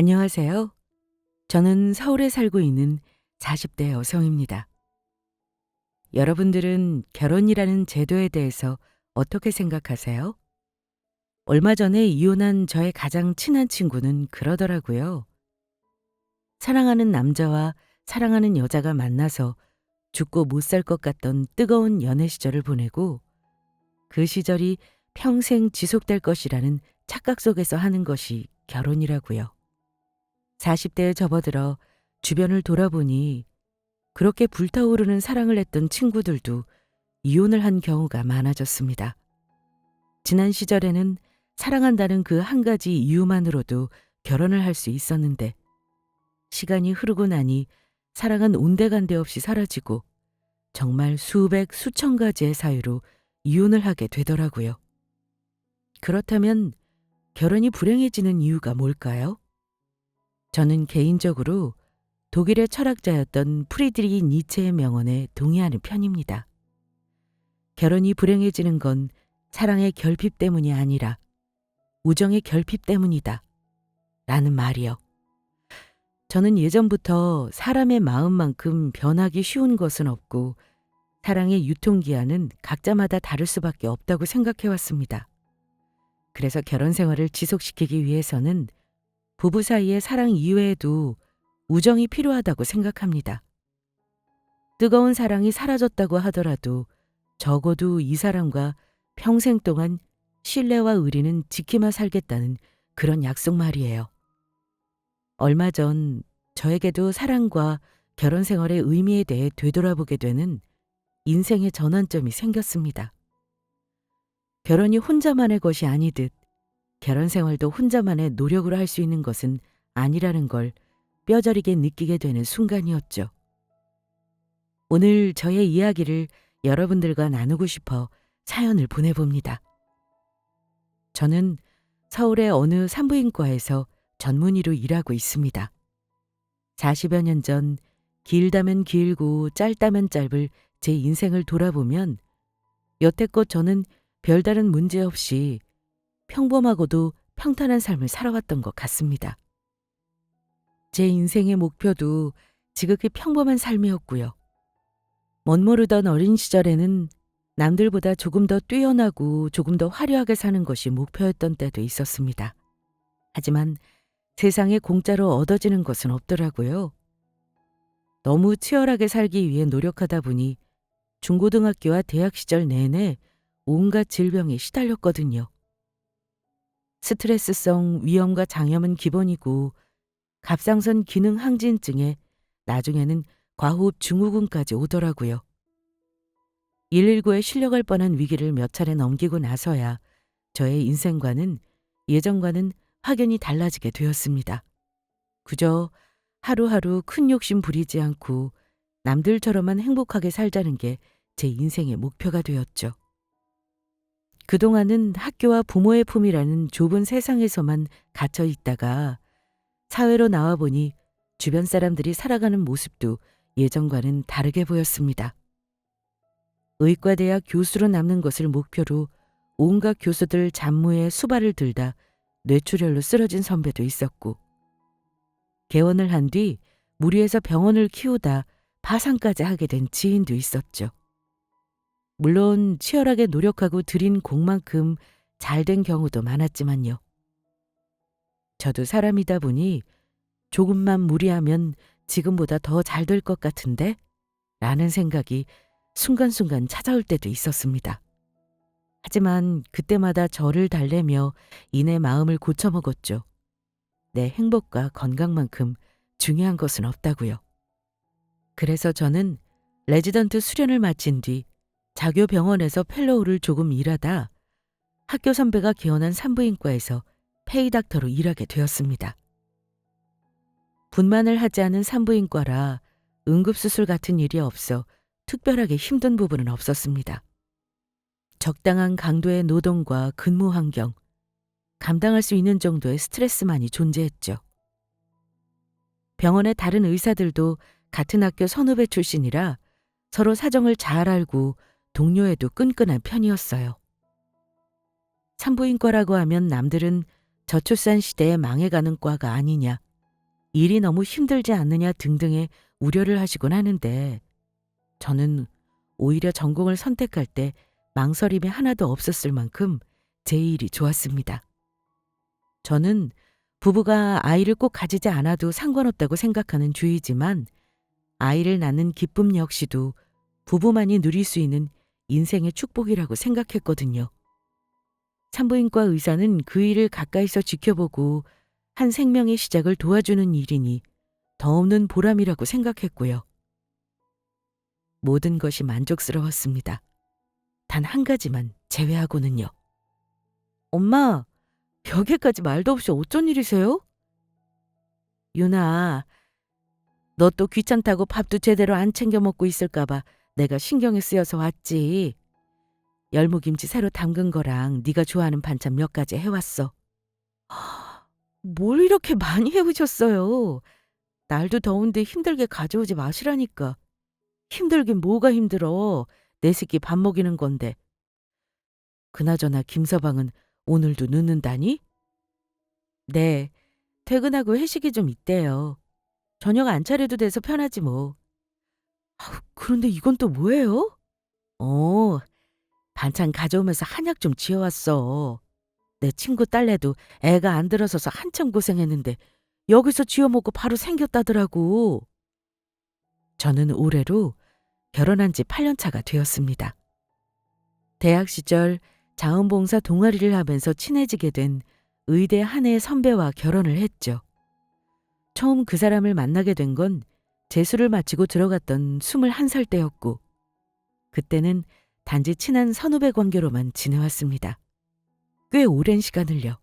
안녕하세요. 저는 서울에 살고 있는 40대 여성입니다. 여러분들은 결혼이라는 제도에 대해서 어떻게 생각하세요? 얼마 전에 이혼한 저의 가장 친한 친구는 그러더라고요. 사랑하는 남자와 사랑하는 여자가 만나서 죽고 못 살 것 같던 뜨거운 연애 시절을 보내고 그 시절이 평생 지속될 것이라는 착각 속에서 하는 것이 결혼이라고요. 40대에 접어들어 주변을 돌아보니 그렇게 불타오르는 사랑을 했던 친구들도 이혼을 한 경우가 많아졌습니다. 지난 시절에는 사랑한다는 그 한 가지 이유만으로도 결혼을 할 수 있었는데 시간이 흐르고 나니 사랑은 온데간데 없이 사라지고 정말 수백 수천 가지의 사유로 이혼을 하게 되더라고요. 그렇다면 결혼이 불행해지는 이유가 뭘까요? 저는 개인적으로 독일의 철학자였던 프리드리히 니체의 명언에 동의하는 편입니다. 결혼이 불행해지는 건 사랑의 결핍 때문이 아니라 우정의 결핍 때문이다. 라는 말이요. 저는 예전부터 사람의 마음만큼 변하기 쉬운 것은 없고 사랑의 유통기한은 각자마다 다를 수밖에 없다고 생각해 왔습니다. 그래서 결혼 생활을 지속시키기 위해서는 부부 사이의 사랑 이외에도 우정이 필요하다고 생각합니다. 뜨거운 사랑이 사라졌다고 하더라도 적어도 이 사람과 평생 동안 신뢰와 의리는 지키며 살겠다는 그런 약속 말이에요. 얼마 전 저에게도 사랑과 결혼 생활의 의미에 대해 되돌아보게 되는 인생의 전환점이 생겼습니다. 결혼이 혼자만의 것이 아니듯 결혼 생활도 혼자만의 노력으로 할 수 있는 것은 아니라는 걸 뼈저리게 느끼게 되는 순간이었죠. 오늘 저의 이야기를 여러분들과 나누고 싶어 사연을 보내봅니다. 저는 서울의 어느 산부인과에서 전문의로 일하고 있습니다. 40여 년 전 길다면 길고 짧다면 짧을 제 인생을 돌아보면 여태껏 저는 별다른 문제 없이 평범하고도 평탄한 삶을 살아왔던 것 같습니다. 제 인생의 목표도 지극히 평범한 삶이었고요. 멋모르던 어린 시절에는 남들보다 조금 더 뛰어나고 조금 더 화려하게 사는 것이 목표였던 때도 있었습니다. 하지만 세상에 공짜로 얻어지는 것은 없더라고요. 너무 치열하게 살기 위해 노력하다 보니 중고등학교와 대학 시절 내내 온갖 질병에 시달렸거든요. 스트레스성 위염과 장염은 기본이고 갑상선 기능 항진증에 나중에는 과호흡 증후군까지 오더라고요. 119에 실려갈 뻔한 위기를 몇 차례 넘기고 나서야 저의 인생관은 예전과는 확연히 달라지게 되었습니다. 그저 하루하루 큰 욕심 부리지 않고 남들처럼만 행복하게 살자는 게 제 인생의 목표가 되었죠. 그동안은 학교와 부모의 품이라는 좁은 세상에서만 갇혀 있다가 사회로 나와 보니 주변 사람들이 살아가는 모습도 예전과는 다르게 보였습니다. 의과대학 교수로 남는 것을 목표로 온갖 교수들 잡무에 수발을 들다 뇌출혈로 쓰러진 선배도 있었고 개원을 한 뒤 무리해서 병원을 키우다 파산까지 하게 된 지인도 있었죠. 물론 치열하게 노력하고 들인 공만큼 잘된 경우도 많았지만요. 저도 사람이다 보니 조금만 무리하면 지금보다 더 잘 될 것 같은데? 라는 생각이 순간순간 찾아올 때도 있었습니다. 하지만 그때마다 저를 달래며 이내 마음을 고쳐먹었죠. 내 행복과 건강만큼 중요한 것은 없다고요. 그래서 저는 레지던트 수련을 마친 뒤 자교 병원에서 펠로우를 조금 일하다 학교 선배가 개원한 산부인과에서 페이닥터로 일하게 되었습니다. 분만을 하지 않은 산부인과라 응급수술 같은 일이 없어 특별하게 힘든 부분은 없었습니다. 적당한 강도의 노동과 근무 환경, 감당할 수 있는 정도의 스트레스만이 존재했죠. 병원의 다른 의사들도 같은 학교 선후배 출신이라 서로 사정을 잘 알고 동료애도 끈끈한 편이었어요. 산부인과라고 하면 남들은 저출산 시대에 망해가는 과가 아니냐 일이 너무 힘들지 않느냐 등등의 우려를 하시곤 하는데 저는 오히려 전공을 선택할 때 망설임이 하나도 없었을 만큼 제 일이 좋았습니다. 저는 부부가 아이를 꼭 가지지 않아도 상관없다고 생각하는 주의지만 아이를 낳는 기쁨 역시도 부부만이 누릴 수 있는 인생의 축복이라고 생각했거든요. 산부인과 의사는 그 일을 가까이서 지켜보고 한 생명의 시작을 도와주는 일이니 더 없는 보람이라고 생각했고요. 모든 것이 만족스러웠습니다. 단 한 가지만 제외하고는요. 엄마, 벽에까지 말도 없이 어쩐 일이세요? 유나, 너 또 귀찮다고 밥도 제대로 안 챙겨 먹고 있을까봐 내가 신경이 쓰여서 왔지. 열무김치 새로 담근 거랑 네가 좋아하는 반찬 몇 가지 해왔어. 뭘 이렇게 많이 해오셨어요? 날도 더운데 힘들게 가져오지 마시라니까. 힘들긴 뭐가 힘들어. 내 새끼 밥 먹이는 건데. 그나저나 김서방은 오늘도 늦는다니? 네, 퇴근하고 회식이 좀 있대요. 저녁 안 차려도 돼서 편하지 뭐. 그런데 이건 또 뭐예요? 어, 반찬 가져오면서 한약 좀 지어왔어. 내 친구 딸내도 애가 안 들어서서 한참 고생했는데 여기서 지어 먹고 바로 생겼다더라고. 저는 올해로 결혼한 지 8년 차가 되었습니다. 대학 시절 자원봉사 동아리를 하면서 친해지게 된 의대 한 해 선배와 결혼을 했죠. 처음 그 사람을 만나게 된 건 재수를 마치고 들어갔던 21살 때였고 그때는 단지 친한 선후배 관계로만 지내왔습니다. 꽤 오랜 시간을요.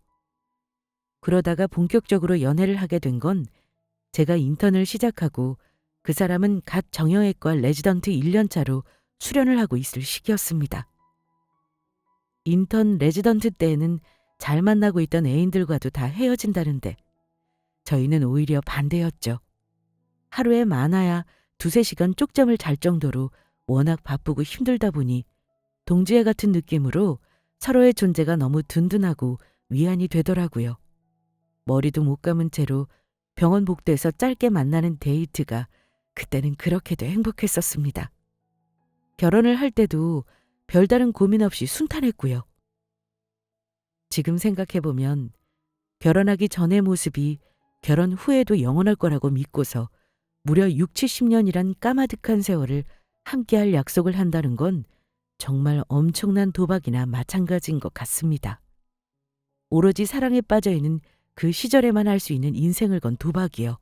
그러다가 본격적으로 연애를 하게 된 건 제가 인턴을 시작하고 그 사람은 갓 정형외과 레지던트 1년 차로 수련을 하고 있을 시기였습니다. 인턴 레지던트 때에는 잘 만나고 있던 애인들과도 다 헤어진다는데 저희는 오히려 반대였죠. 하루에 많아야 2~3시간 쪽잠을 잘 정도로 워낙 바쁘고 힘들다 보니 동지애 같은 느낌으로 서로의 존재가 너무 든든하고 위안이 되더라고요. 머리도 못 감은 채로 병원 복도에서 짧게 만나는 데이트가 그때는 그렇게도 행복했었습니다. 결혼을 할 때도 별다른 고민 없이 순탄했고요. 지금 생각해보면 결혼하기 전의 모습이 결혼 후에도 영원할 거라고 믿고서 무려 60~70년이란 까마득한 세월을 함께할 약속을 한다는 건 정말 엄청난 도박이나 마찬가지인 것 같습니다. 오로지 사랑에 빠져있는 그 시절에만 할 수 있는 인생을 건 도박이요.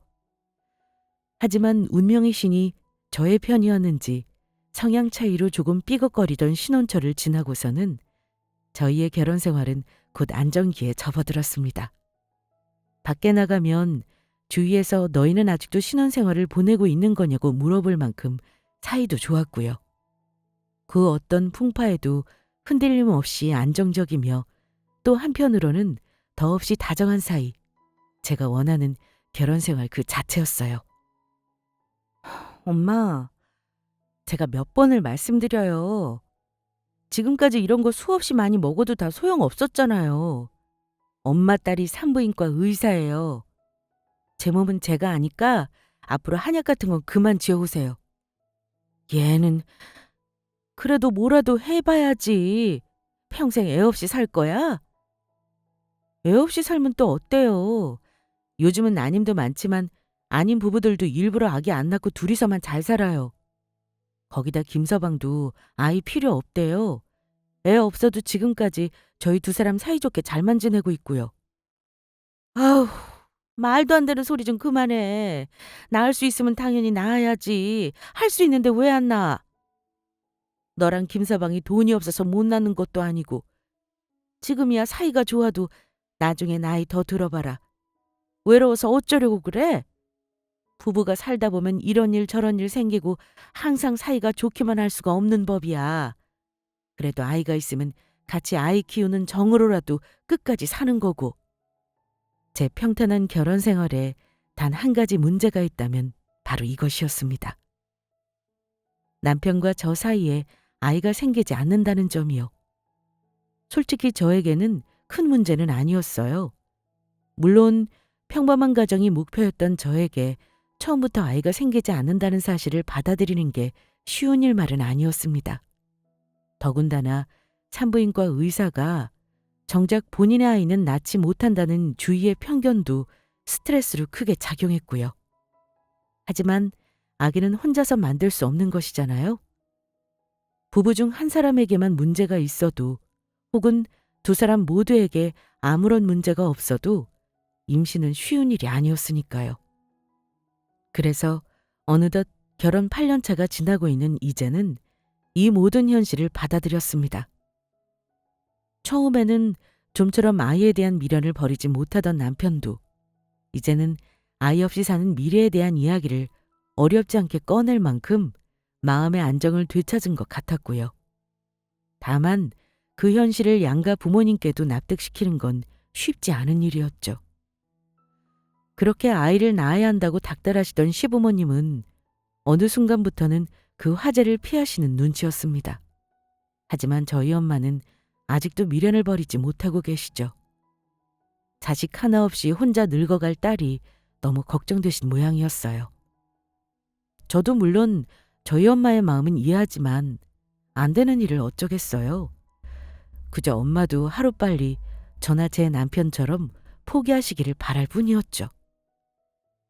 하지만 운명의 신이 저의 편이었는지 성향 차이로 조금 삐걱거리던 신혼철을 지나고서는 저희의 결혼 생활은 곧 안정기에 접어들었습니다. 밖에 나가면 주위에서 너희는 아직도 신혼생활을 보내고 있는 거냐고 물어볼 만큼 사이도 좋았고요. 그 어떤 풍파에도 흔들림 없이 안정적이며 또 한편으로는 더없이 다정한 사이, 제가 원하는 결혼생활 그 자체였어요. 엄마, 제가 몇 번을 말씀드려요. 지금까지 이런 거 수없이 많이 먹어도 다 소용없었잖아요. 엄마 딸이 산부인과 의사예요. 제 몸은 제가 아니까 앞으로 한약 같은 건 그만 지어오세요. 얘는 그래도 뭐라도 해봐야지. 평생 애 없이 살 거야? 애 없이 살면 또 어때요? 요즘은 아님도 많지만 아닌 부부들도 일부러 아기 안 낳고 둘이서만 잘 살아요. 거기다 김서방도 아이 필요 없대요. 애 없어도 지금까지 저희 두 사람 사이좋게 잘만 지내고 있고요. 아우, 말도 안 되는 소리 좀 그만해. 낳을 수 있으면 당연히 낳아야지. 할 수 있는데 왜 안 낳아? 너랑 김서방이 돈이 없어서 못 낳는 것도 아니고 지금이야 사이가 좋아도 나중에 나이 더 들어봐라. 외로워서 어쩌려고 그래? 부부가 살다 보면 이런 일 저런 일 생기고 항상 사이가 좋기만 할 수가 없는 법이야. 그래도 아이가 있으면 같이 아이 키우는 정으로라도 끝까지 사는 거고. 제 평탄한 결혼 생활에 단 한 가지 문제가 있다면 바로 이것이었습니다. 남편과 저 사이에 아이가 생기지 않는다는 점이요. 솔직히 저에게는 큰 문제는 아니었어요. 물론 평범한 가정이 목표였던 저에게 처음부터 아이가 생기지 않는다는 사실을 받아들이는 게 쉬운 일 말은 아니었습니다. 더군다나 산부인과 의사가 정작 본인의 아이는 낳지 못한다는 주위의 편견도 스트레스로 크게 작용했고요. 하지만 아기는 혼자서 만들 수 없는 것이잖아요. 부부 중 한 사람에게만 문제가 있어도 혹은 두 사람 모두에게 아무런 문제가 없어도 임신은 쉬운 일이 아니었으니까요. 그래서 어느덧 결혼 8년 차가 지나고 있는 이제는 이 모든 현실을 받아들였습니다. 처음에는 좀처럼 아이에 대한 미련을 버리지 못하던 남편도 이제는 아이 없이 사는 미래에 대한 이야기를 어렵지 않게 꺼낼 만큼 마음의 안정을 되찾은 것 같았고요. 다만 그 현실을 양가 부모님께도 납득시키는 건 쉽지 않은 일이었죠. 그렇게 아이를 낳아야 한다고 닥달하시던 시부모님은 어느 순간부터는 그 화제를 피하시는 눈치였습니다. 하지만 저희 엄마는 아직도 미련을 버리지 못하고 계시죠. 자식 하나 없이 혼자 늙어갈 딸이 너무 걱정되신 모양이었어요. 저도 물론 저희 엄마의 마음은 이해하지만 안 되는 일을 어쩌겠어요. 그저 엄마도 하루빨리 저나 제 남편처럼 포기하시기를 바랄 뿐이었죠.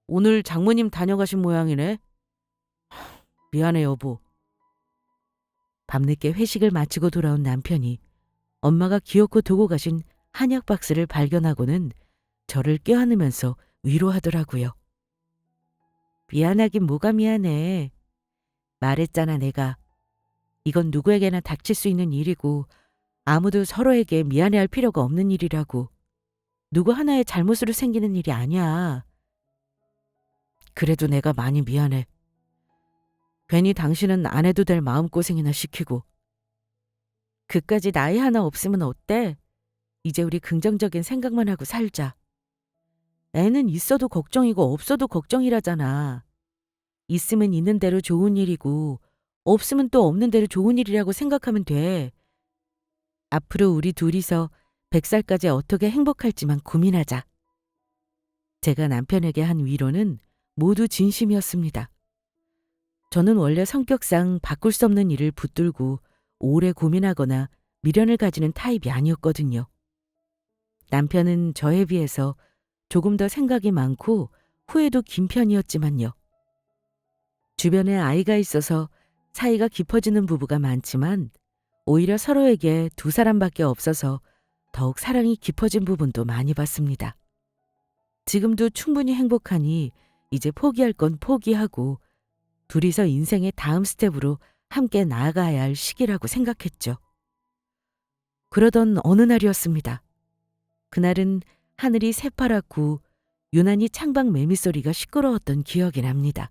오늘 장모님 다녀가신 모양이네. 미안해 여보. 밤늦게 회식을 마치고 돌아온 남편이 엄마가 기어코 두고 가신 한약 박스를 발견하고는 저를 껴안으면서 위로하더라고요. 미안하긴 뭐가 미안해. 말했잖아 내가. 이건 누구에게나 닥칠 수 있는 일이고 아무도 서로에게 미안해할 필요가 없는 일이라고. 누구 하나의 잘못으로 생기는 일이 아니야. 그래도 내가 많이 미안해. 괜히 당신은 안 해도 될 마음고생이나 시키고. 그까짓 나이 하나 없으면 어때? 이제 우리 긍정적인 생각만 하고 살자. 애는 있어도 걱정이고 없어도 걱정이라잖아. 있으면 있는 대로 좋은 일이고 없으면 또 없는 대로 좋은 일이라고 생각하면 돼. 앞으로 우리 둘이서 100살까지 어떻게 행복할지만 고민하자. 제가 남편에게 한 위로는 모두 진심이었습니다. 저는 원래 성격상 바꿀 수 없는 일을 붙들고 오래 고민하거나 미련을 가지는 타입이 아니었거든요. 남편은 저에 비해서 조금 더 생각이 많고 후회도 긴 편이었지만요. 주변에 아이가 있어서 사이가 깊어지는 부부가 많지만 오히려 서로에게 두 사람밖에 없어서 더욱 사랑이 깊어진 부분도 많이 봤습니다. 지금도 충분히 행복하니 이제 포기할 건 포기하고 둘이서 인생의 다음 스텝으로 함께 나아가야 할 시기라고 생각했죠. 그러던 어느 날이었습니다. 그날은 하늘이 새파랗고 유난히 창밖 매미 소리가 시끄러웠던 기억이 납니다.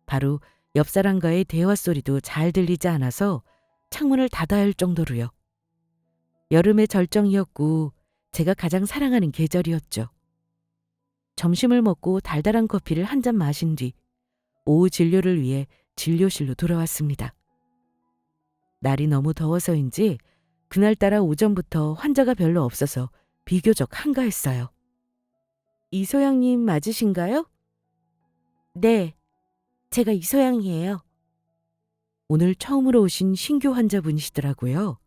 바로 옆 사람과의 대화 소리도 잘 들리지 않아서 창문을 닫아야 할 정도로요. 여름의 절정이었고 제가 가장 사랑하는 계절이었죠. 점심을 먹고 달달한 커피를 한 잔 마신 뒤 오후 진료를 위해 진료실로 돌아왔습니다. 날이 너무 더워서인지 그날따라 오전부터 환자가 별로 없어서 비교적 한가했어요. 이소영님 맞으신가요? 네, 제가 이소영이에요. 오늘 처음으로 오신 신규 환자분이시더라고요.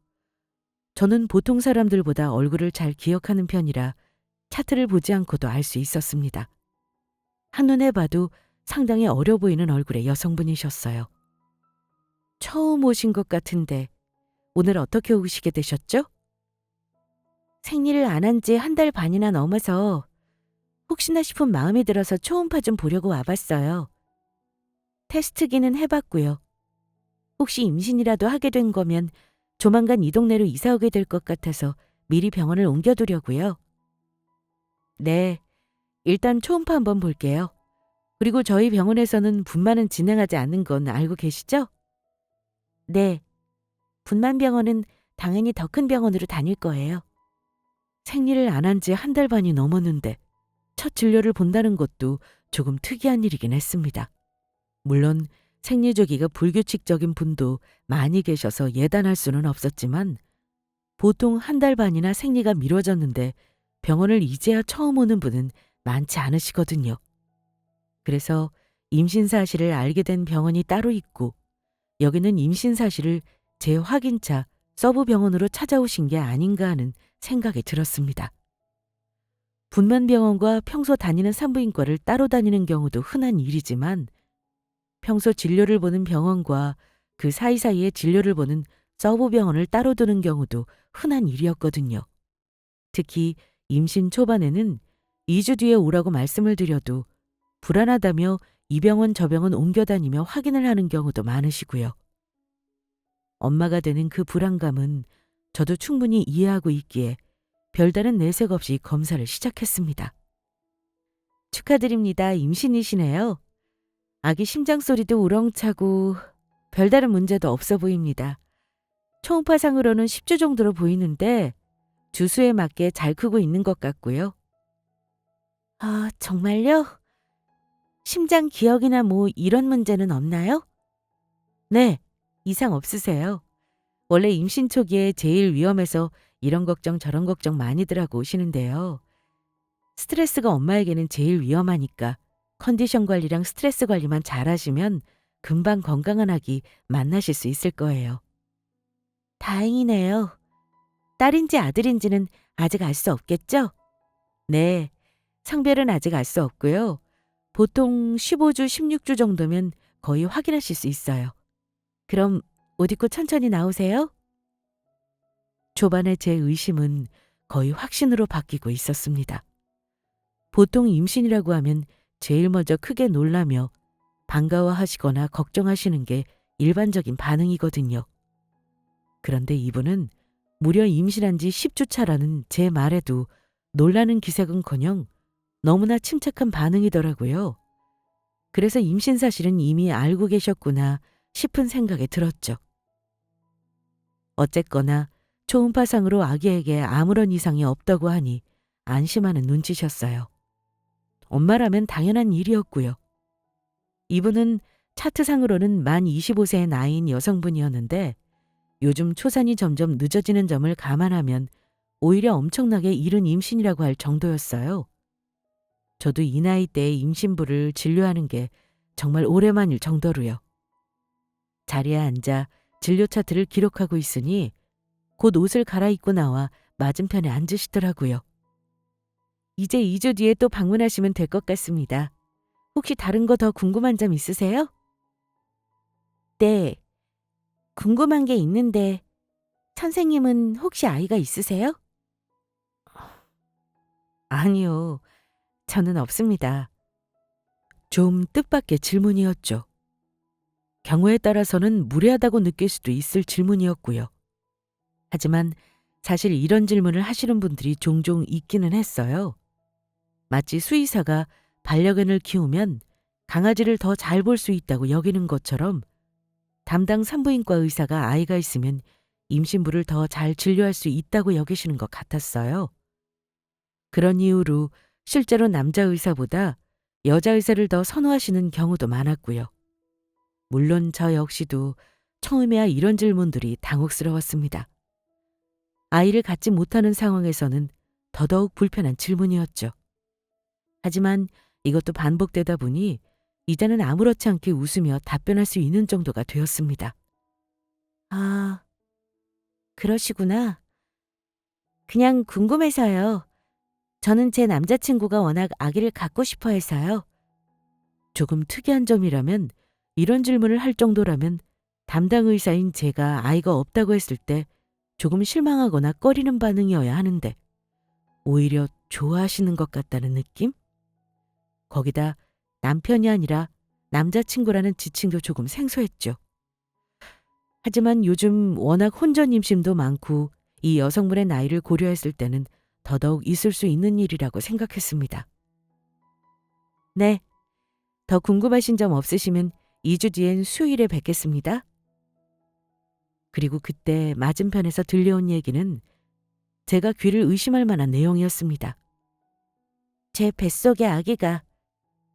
저는 보통 사람들보다 얼굴을 잘 기억하는 편이라 차트를 보지 않고도 알 수 있었습니다. 한눈에 봐도 상당히 어려 보이는 얼굴의 여성분이셨어요. 처음 오신 것 같은데 오늘 어떻게 오시게 되셨죠? 생리를 안 한 지 한 달 반이나 넘어서 혹시나 싶은 마음이 들어서 초음파 좀 보려고 와봤어요. 테스트기는 해봤고요. 혹시 임신이라도 하게 된 거면 조만간 이 동네로 이사 오게 될 것 같아서 미리 병원을 옮겨두려고요. 네, 일단 초음파 한번 볼게요. 그리고 저희 병원에서는 분만은 진행하지 않는 건 알고 계시죠? 네, 분만병원은 당연히 더 큰 병원으로 다닐 거예요. 생리를 안 한 지 한 달 반이 넘었는데 첫 진료를 본다는 것도 조금 특이한 일이긴 했습니다. 물론 생리주기가 불규칙적인 분도 많이 계셔서 예단할 수는 없었지만 보통 한 달 반이나 생리가 미뤄졌는데 병원을 이제야 처음 오는 분은 많지 않으시거든요. 그래서 임신 사실을 알게 된 병원이 따로 있고 여기는 임신 사실을 재확인차 서부 병원으로 찾아오신 게 아닌가 하는 생각이 들었습니다. 분만병원과 평소 다니는 산부인과를 따로 다니는 경우도 흔한 일이지만 평소 진료를 보는 병원과 그 사이사이에 진료를 보는 서부 병원을 따로 두는 경우도 흔한 일이었거든요. 특히 임신 초반에는 2주 뒤에 오라고 말씀을 드려도 불안하다며 이 병원 저 병원 옮겨 다니며 확인을 하는 경우도 많으시고요. 엄마가 되는 그 불안감은 저도 충분히 이해하고 있기에 별다른 내색 없이 검사를 시작했습니다. 축하드립니다. 임신이시네요. 아기 심장 소리도 우렁차고 별다른 문제도 없어 보입니다. 초음파상으로는 10주 정도로 보이는데 주수에 맞게 잘 크고 있는 것 같고요. 아, 정말요? 심장 기억이나 뭐 이런 문제는 없나요? 네, 이상 없으세요. 원래 임신 초기에 제일 위험해서 이런 걱정 저런 걱정 많이들 하고 오시는데요. 스트레스가 엄마에게는 제일 위험하니까 컨디션 관리랑 스트레스 관리만 잘 하시면 금방 건강한 아기 만나실 수 있을 거예요. 다행이네요. 딸인지 아들인지는 아직 알 수 없겠죠? 네, 성별은 아직 알 수 없고요. 보통 15주, 16주 정도면 거의 확인하실 수 있어요. 그럼 옷 입고 천천히 나오세요. 초반에 제 의심은 거의 확신으로 바뀌고 있었습니다. 보통 임신이라고 하면 제일 먼저 크게 놀라며 반가워하시거나 걱정하시는 게 일반적인 반응이거든요. 그런데 이분은 무려 임신한 지 10주 차라는 제 말에도 놀라는 기색은커녕 너무나 침착한 반응이더라고요. 그래서 임신 사실은 이미 알고 계셨구나 싶은 생각이 들었죠. 어쨌거나 초음파상으로 아기에게 아무런 이상이 없다고 하니 안심하는 눈치셨어요. 엄마라면 당연한 일이었고요. 이분은 차트상으로는 만 25세의 나이인 여성분이었는데 요즘 초산이 점점 늦어지는 점을 감안하면 오히려 엄청나게 이른 임신이라고 할 정도였어요. 저도 이 나이대에 임신부를 진료하는 게 정말 오랜만일 정도로요. 자리에 앉아 진료 차트를 기록하고 있으니 곧 옷을 갈아입고 나와 맞은편에 앉으시더라고요. 이제 2주 뒤에 또 방문하시면 될 것 같습니다. 혹시 다른 거 더 궁금한 점 있으세요? 네, 궁금한 게 있는데 선생님은 혹시 아이가 있으세요? 아니요, 저는 없습니다. 좀 뜻밖의 질문이었죠. 경우에 따라서는 무례하다고 느낄 수도 있을 질문이었고요. 하지만 사실 이런 질문을 하시는 분들이 종종 있기는 했어요. 마치 수의사가 반려견을 키우면 강아지를 더 잘 볼 수 있다고 여기는 것처럼 담당 산부인과 의사가 아이가 있으면 임신부를 더 잘 진료할 수 있다고 여기시는 것 같았어요. 그런 이유로 실제로 남자 의사보다 여자 의사를 더 선호하시는 경우도 많았고요. 물론 저 역시도 처음에야 이런 질문들이 당혹스러웠습니다. 아이를 갖지 못하는 상황에서는 더더욱 불편한 질문이었죠. 하지만 이것도 반복되다 보니 이제는 아무렇지 않게 웃으며 답변할 수 있는 정도가 되었습니다. 아, 그러시구나. 그냥 궁금해서요. 저는 제 남자친구가 워낙 아기를 갖고 싶어 해서요. 조금 특이한 점이라면 이런 질문을 할 정도라면 담당 의사인 제가 아이가 없다고 했을 때 조금 실망하거나 꺼리는 반응이어야 하는데 오히려 좋아하시는 것 같다는 느낌? 거기다 남편이 아니라 남자친구라는 지칭도 조금 생소했죠. 하지만 요즘 워낙 혼전 임신도 많고 이 여성분의 나이를 고려했을 때는 더더욱 있을 수 있는 일이라고 생각했습니다. 네, 더 궁금하신 점 없으시면 2주 뒤엔 수요일에 뵙겠습니다. 그리고 그때 맞은편에서 들려온 얘기는 제가 귀를 의심할 만한 내용이었습니다. 제 뱃속의 아기가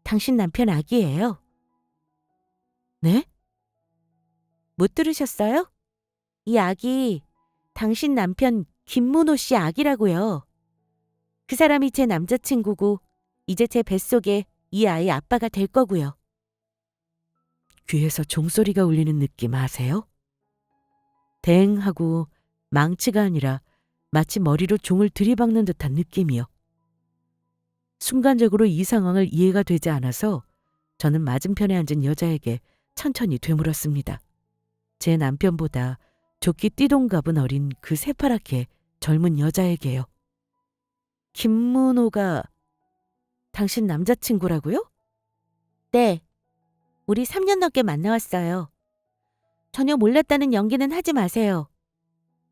당신 남편 아기예요. 네? 못 들으셨어요? 이 아기 당신 남편 김문호 씨 아기라고요. 그 사람이 제 남자친구고 이제 제 뱃속에 이 아이 아빠가 될 거고요. 귀에서 종소리가 울리는 느낌 아세요? 댕하고 망치가 아니라 마치 머리로 종을 들이박는 듯한 느낌이요. 순간적으로 이 상황을 이해가 되지 않아서 저는 맞은편에 앉은 여자에게 천천히 되물었습니다. 제 남편보다 좋기 띠동갑은 어린 그 새파랗게 젊은 여자에게요. 김문호가 당신 남자친구라고요? 네. 우리 3년 넘게 만나왔어요. 전혀 몰랐다는 연기는 하지 마세요.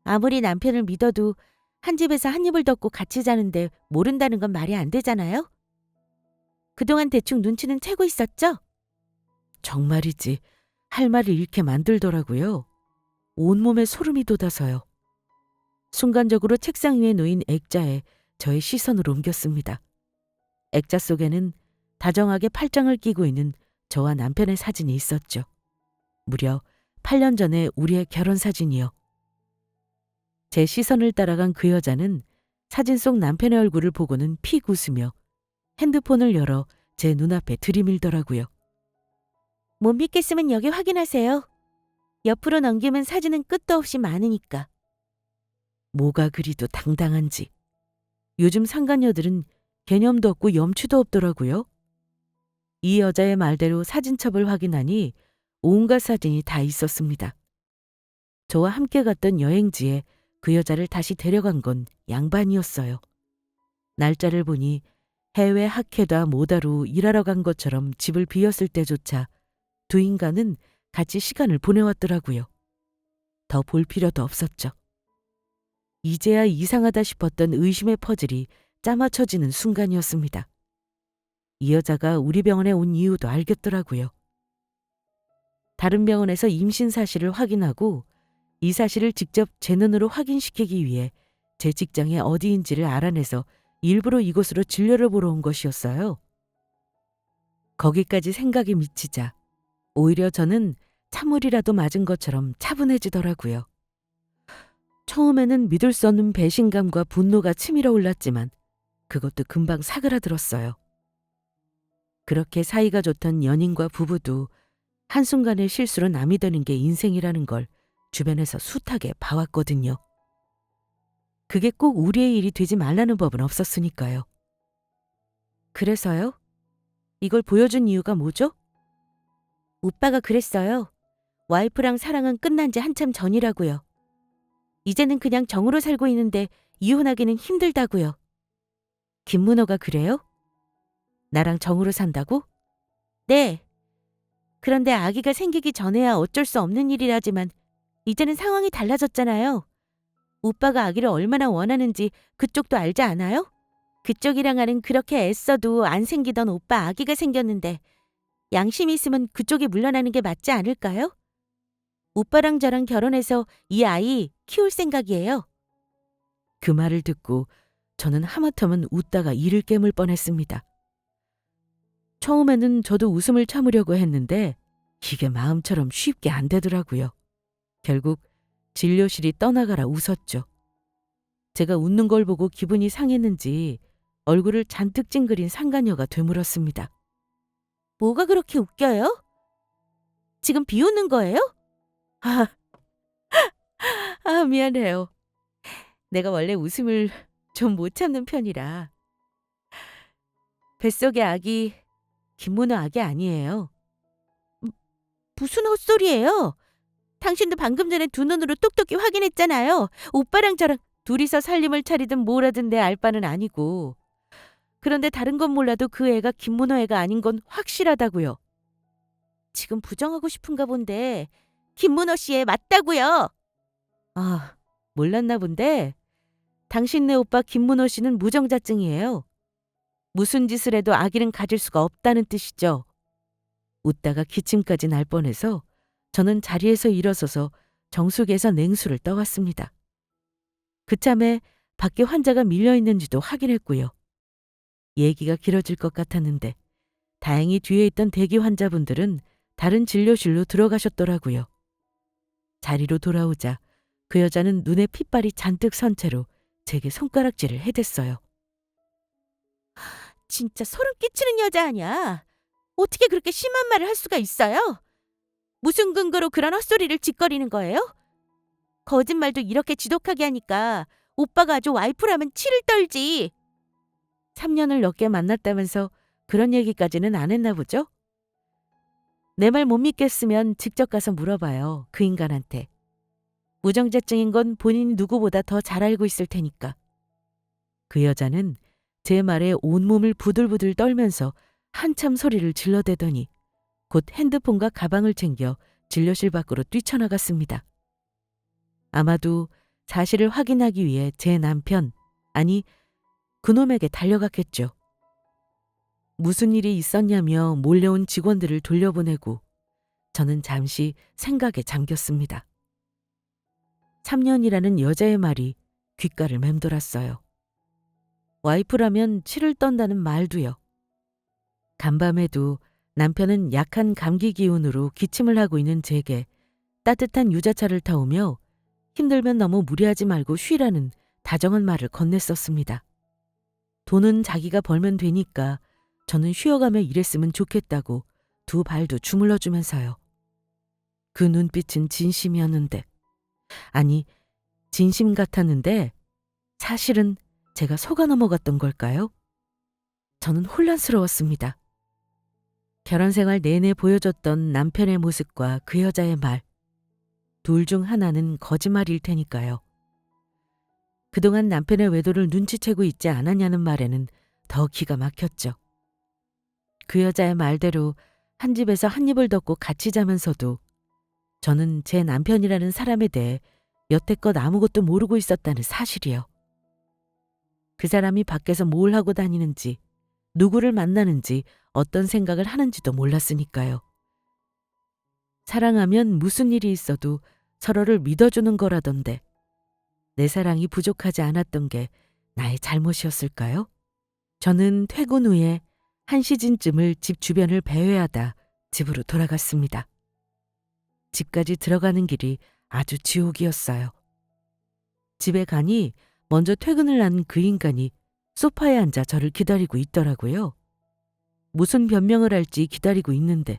아무리 남편을 믿어도 한 집에서 한 입을 덮고 같이 자는데 모른다는 건 말이 안 되잖아요? 그동안 대충 눈치는 채고 있었죠? 정말이지 할 말을 잃게 만들더라고요. 온몸에 소름이 돋아서요. 순간적으로 책상 위에 놓인 액자에 저의 시선을 옮겼습니다. 액자 속에는 다정하게 팔짱을 끼고 있는 저와 남편의 사진이 있었죠. 무려 8년 전에 우리의 결혼 사진이요. 제 시선을 따라간 그 여자는 사진 속 남편의 얼굴을 보고는 픽 웃으며 핸드폰을 열어 제 눈앞에 들이밀더라고요. 못 믿겠으면 여기 확인하세요. 옆으로 넘기면 사진은 끝도 없이 많으니까. 뭐가 그리도 당당한지. 요즘 상간녀들은 개념도 없고 염치도 없더라고요. 이 여자의 말대로 사진첩을 확인하니 온갖 사진이 다 있었습니다. 저와 함께 갔던 여행지에 그 여자를 다시 데려간 건 양반이었어요. 날짜를 보니 해외 학회다 뭐다로 일하러 간 것처럼 집을 비웠을 때조차 두 인간은 같이 시간을 보내왔더라고요. 더 볼 필요도 없었죠. 이제야 이상하다 싶었던 의심의 퍼즐이 짜맞춰지는 순간이었습니다. 이 여자가 우리 병원에 온 이유도 알겠더라고요. 다른 병원에서 임신 사실을 확인하고 이 사실을 직접 제 눈으로 확인시키기 위해 제 직장이 어디인지를 알아내서 일부러 이곳으로 진료를 보러 온 것이었어요. 거기까지 생각이 미치자 오히려 저는 찬물이라도 맞은 것처럼 차분해지더라고요. 처음에는 믿을 수 없는 배신감과 분노가 치밀어 올랐지만 그것도 금방 사그라들었어요. 그렇게 사이가 좋던 연인과 부부도 한순간의 실수로 남이 되는 게 인생이라는 걸 주변에서 숱하게 봐왔거든요. 그게 꼭 우리의 일이 되지 말라는 법은 없었으니까요. 그래서요? 이걸 보여준 이유가 뭐죠? 오빠가 그랬어요. 와이프랑 사랑은 끝난 지 한참 전이라고요. 이제는 그냥 정으로 살고 있는데 이혼하기는 힘들다고요. 김문호가 그래요? 나랑 정으로 산다고? 네. 그런데 아기가 생기기 전에야 어쩔 수 없는 일이라지만 이제는 상황이 달라졌잖아요. 오빠가 아기를 얼마나 원하는지 그쪽도 알지 않아요? 그쪽이랑은 그렇게 애써도 안 생기던 오빠 아기가 생겼는데 양심이 있으면 그쪽이 물러나는 게 맞지 않을까요? 오빠랑 저랑 결혼해서 이 아이 키울 생각이에요. 그 말을 듣고 저는 하마터면 웃다가 이를 깨물 뻔했습니다. 처음에는 저도 웃음을 참으려고 했는데 이게 마음처럼 쉽게 안 되더라고요. 결국 진료실이 떠나가라 웃었죠. 제가 웃는 걸 보고 기분이 상했는지 얼굴을 잔뜩 찡그린 상간녀가 되물었습니다. 뭐가 그렇게 웃겨요? 지금 비웃는 거예요? 아, 미안해요. 내가 원래 웃음을 좀 못 참는 편이라. 뱃속의 아기 김문호 아기 아니에요. 무슨 헛소리예요? 당신도 방금 전에 두 눈으로 똑똑히 확인했잖아요. 오빠랑 저랑 둘이서 살림을 차리든 뭘 하든 내 알 바는 아니고. 그런데 다른 건 몰라도 그 애가 김문호 애가 아닌 건 확실하다고요. 지금 부정하고 싶은가 본데 김문호 씨애 맞다고요. 아, 몰랐나 본데 당신네 오빠 김문호 씨는 무정자증이에요. 무슨 짓을 해도 아기는 가질 수가 없다는 뜻이죠. 웃다가 기침까지 날 뻔해서 저는 자리에서 일어서서 정수기에서 냉수를 떠왔습니다. 그참에 밖에 환자가 밀려 있는지도 확인했고요. 얘기가 길어질 것 같았는데 다행히 뒤에 있던 대기 환자분들은 다른 진료실로 들어가셨더라고요. 자리로 돌아오자 그 여자는 눈에 핏발이 잔뜩 선 채로 제게 손가락질을 해댔어요. 진짜 소름 끼치는 여자 아니야. 어떻게 그렇게 심한 말을 할 수가 있어요? 무슨 근거로 그런 헛소리를 짓거리는 거예요? 거짓말도 이렇게 지독하게 하니까 오빠가 아주 와이프라면 치를 떨지. 3년을 넘게 만났다면서 그런 얘기까지는 안 했나 보죠? 내 말 못 믿겠으면 직접 가서 물어봐요. 그 인간한테. 무정자증인 건 본인이 누구보다 더 잘 알고 있을 테니까. 그 여자는 제 말에 온몸을 부들부들 떨면서 한참 소리를 질러대더니 곧 핸드폰과 가방을 챙겨 진료실 밖으로 뛰쳐나갔습니다. 아마도 사실을 확인하기 위해 제 남편, 아니 그놈에게 달려갔겠죠. 무슨 일이 있었냐며 몰려온 직원들을 돌려보내고 저는 잠시 생각에 잠겼습니다. 3년이라는 여자의 말이 귓가를 맴돌았어요. 와이프라면 치를 떤다는 말도요. 간밤에도 남편은 약한 감기 기운으로 기침을 하고 있는 제게 따뜻한 유자차를 타오며 힘들면 너무 무리하지 말고 쉬라는 다정한 말을 건넸었습니다. 돈은 자기가 벌면 되니까 저는 쉬어가며 일했으면 좋겠다고 두 발도 주물러주면서요. 그 눈빛은 진심이었는데, 아니 진심 같았는데 사실은 제가 속아 넘어갔던 걸까요? 저는 혼란스러웠습니다. 결혼 생활 내내 보여줬던 남편의 모습과 그 여자의 말, 둘 중 하나는 거짓말일 테니까요. 그동안 남편의 외도를 눈치채고 있지 않았냐는 말에는 더 기가 막혔죠. 그 여자의 말대로 한 집에서 한 입을 덮고 같이 자면서도 저는 제 남편이라는 사람에 대해 여태껏 아무것도 모르고 있었다는 사실이요. 그 사람이 밖에서 뭘 하고 다니는지, 누구를 만나는지, 어떤 생각을 하는지도 몰랐으니까요. 사랑하면 무슨 일이 있어도 서로를 믿어주는 거라던데 내 사랑이 부족하지 않았던 게 나의 잘못이었을까요? 저는 퇴근 후에 1시쯤을 집 주변을 배회하다 집으로 돌아갔습니다. 집까지 들어가는 길이 아주 지옥이었어요. 집에 가니 먼저 퇴근을 한 그 인간이 소파에 앉아 저를 기다리고 있더라고요. 무슨 변명을 할지 기다리고 있는데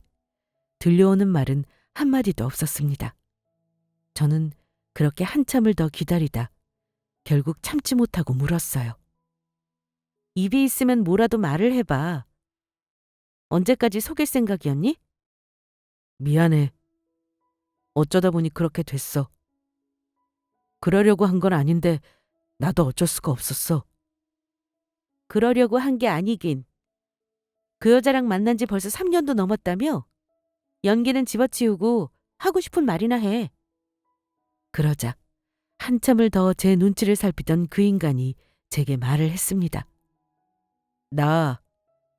들려오는 말은 한마디도 없었습니다. 저는 그렇게 한참을 더 기다리다 결국 참지 못하고 물었어요. 입이 있으면 뭐라도 말을 해봐. 언제까지 속일 생각이었니? 미안해. 어쩌다 보니 그렇게 됐어. 그러려고 한 건 아닌데 나도 어쩔 수가 없었어. 그러려고 한 게 아니긴. 그 여자랑 만난 지 벌써 3년도 넘었다며? 연기는 집어치우고 하고 싶은 말이나 해. 그러자 한참을 더 제 눈치를 살피던 그 인간이 제게 말을 했습니다. 나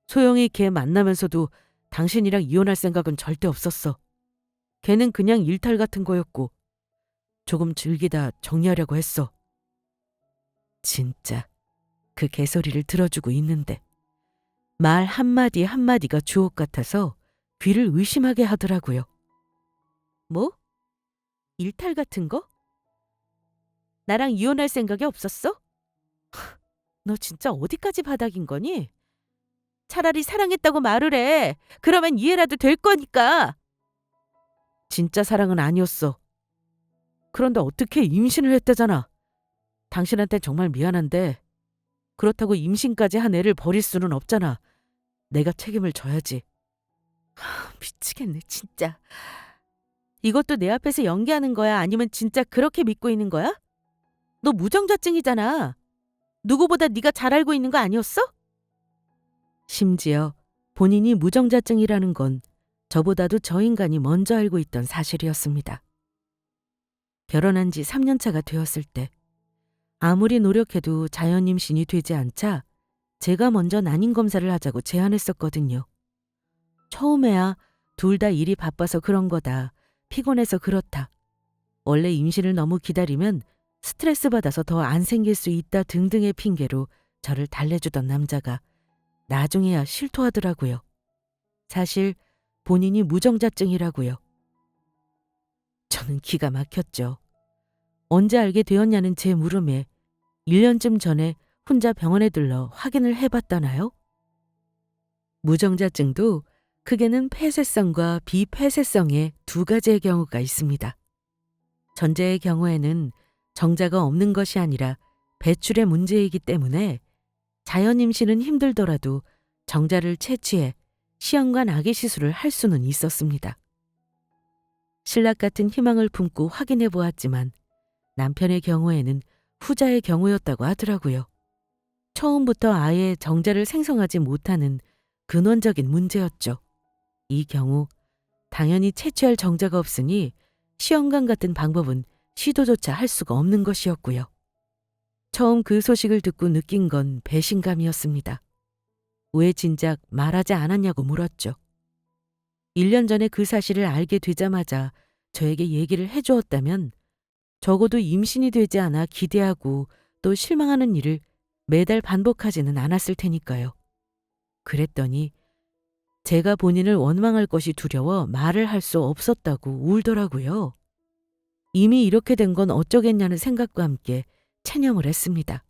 소영이 걔 만나면서도 당신이랑 이혼할 생각은 절대 없었어. 걔는 그냥 일탈 같은 거였고 조금 즐기다 정리하려고 했어. 진짜 그 개소리를 들어주고 있는데 말 한마디 한마디가 주옥 같아서 귀를 의심하게 하더라고요. 뭐? 일탈 같은 거? 나랑 이혼할 생각이 없었어? 너 진짜 어디까지 바닥인 거니? 차라리 사랑했다고 말을 해. 그러면 이해라도 될 거니까. 진짜 사랑은 아니었어. 그런데 어떻게 임신을 했다잖아. 당신한테 정말 미안한데 그렇다고 임신까지 한 애를 버릴 수는 없잖아. 내가 책임을 져야지. 미치겠네 진짜. 이것도 내 앞에서 연기하는 거야? 아니면 진짜 그렇게 믿고 있는 거야? 너 무정자증이잖아. 누구보다 네가 잘 알고 있는 거 아니었어? 심지어 본인이 무정자증이라는 건 저보다도 저 인간이 먼저 알고 있던 사실이었습니다. 결혼한 지 3년 차가 되었을 때 아무리 노력해도 자연 임신이 되지 않자 제가 먼저 난임 검사를 하자고 제안했었거든요. 처음에야 둘 다 일이 바빠서 그런 거다. 피곤해서 그렇다. 원래 임신을 너무 기다리면 스트레스 받아서 더 안 생길 수 있다 등등의 핑계로 저를 달래주던 남자가 나중에야 실토하더라고요. 사실 본인이 무정자증이라고요. 저는 기가 막혔죠. 언제 알게 되었냐는 제 물음에 1년쯤 전에 혼자 병원에 들러 확인을 해봤다나요? 무정자증도 크게는 폐쇄성과 비폐쇄성의 두 가지의 경우가 있습니다. 전제의 경우에는 정자가 없는 것이 아니라 배출의 문제이기 때문에 자연 임신은 힘들더라도 정자를 채취해 시험관 아기 시술을 할 수는 있었습니다. 신락 같은 희망을 품고 확인해 보았지만 남편의 경우에는 후자의 경우였다고 하더라고요. 처음부터 아예 정자를 생성하지 못하는 근원적인 문제였죠. 이 경우 당연히 채취할 정자가 없으니 시험관 같은 방법은 시도조차 할 수가 없는 것이었고요. 처음 그 소식을 듣고 느낀 건 배신감이었습니다. 왜 진작 말하지 않았냐고 물었죠. 1년 전에 그 사실을 알게 되자마자 저에게 얘기를 해주었다면 적어도 임신이 되지 않아 기대하고 또 실망하는 일을 매달 반복하지는 않았을 테니까요. 그랬더니 제가 본인을 원망할 것이 두려워 말을 할 수 없었다고 울더라고요. 이미 이렇게 된 건 어쩌겠냐는 생각과 함께 체념을 했습니다.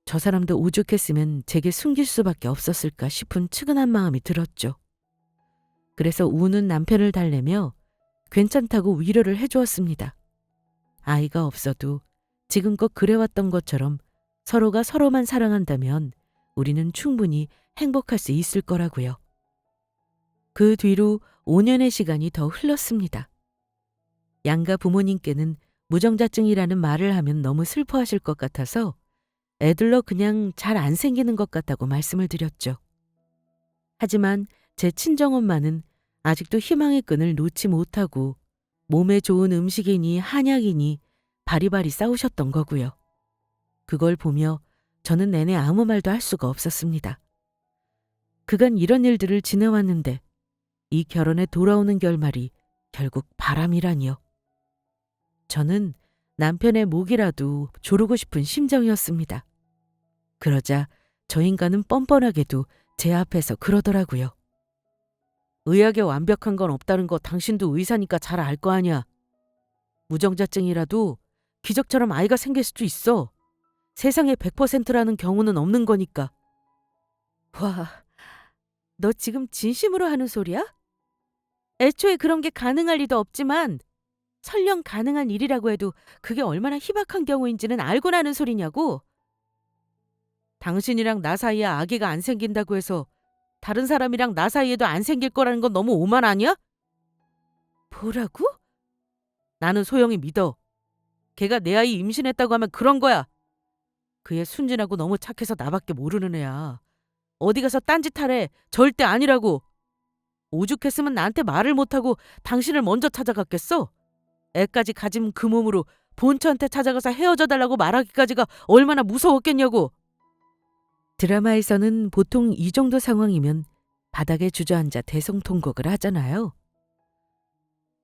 저 사람도 오죽했으면 제게 숨길 수밖에 없었을까 싶은 측은한 마음이 들었죠. 그래서 우는 남편을 달래며 괜찮다고 위로를 해주었습니다. 아이가 없어도 지금껏 그래왔던 것처럼 서로가 서로만 사랑한다면 우리는 충분히 행복할 수 있을 거라고요. 그 뒤로 5년의 시간이 더 흘렀습니다. 양가 부모님께는 무정자증이라는 말을 하면 너무 슬퍼하실 것 같아서 애들러 그냥 잘 안 생기는 것 같다고 말씀을 드렸죠. 하지만 제 친정엄마는 아직도 희망의 끈을 놓지 못하고 몸에 좋은 음식이니 한약이니 바리바리 싸우셨던 거고요. 그걸 보며 저는 내내 아무 말도 할 수가 없었습니다. 그간 이런 일들을 지내왔는데 이 결혼에 돌아오는 결말이 결국 바람이라니요. 저는 남편의 목이라도 조르고 싶은 심정이었습니다. 그러자 저 인간은 뻔뻔하게도 제 앞에서 그러더라고요. 의학에 완벽한 건 없다는 거 당신도 의사니까 잘 알 거 아니야. 무정자증이라도 기적처럼 아이가 생길 수도 있어. 세상에 100%라는 경우는 없는 거니까. 와, 너 지금 진심으로 하는 소리야? 애초에 그런 게 가능할 리도 없지만 설령 가능한 일이라고 해도 그게 얼마나 희박한 경우인지는 알고 나는 소리냐고. 당신이랑 나 사이에 아기가 안 생긴다고 해서 다른 사람이랑 나 사이에도 안 생길 거라는 건 너무 오만 아니야? 뭐라고? 나는 소영이 믿어. 걔가 내 아이 임신했다고 하면 그런 거야. 그 애 순진하고 너무 착해서 나밖에 모르는 애야. 어디 가서 딴짓하래. 절대 아니라고. 오죽했으면 나한테 말을 못하고 당신을 먼저 찾아갔겠어? 애까지 가진 그 몸으로 본처한테 찾아가서 헤어져 달라고 말하기까지가 얼마나 무서웠겠냐고. 드라마에서는 보통 이 정도 상황이면 바닥에 주저앉아 대성통곡을 하잖아요.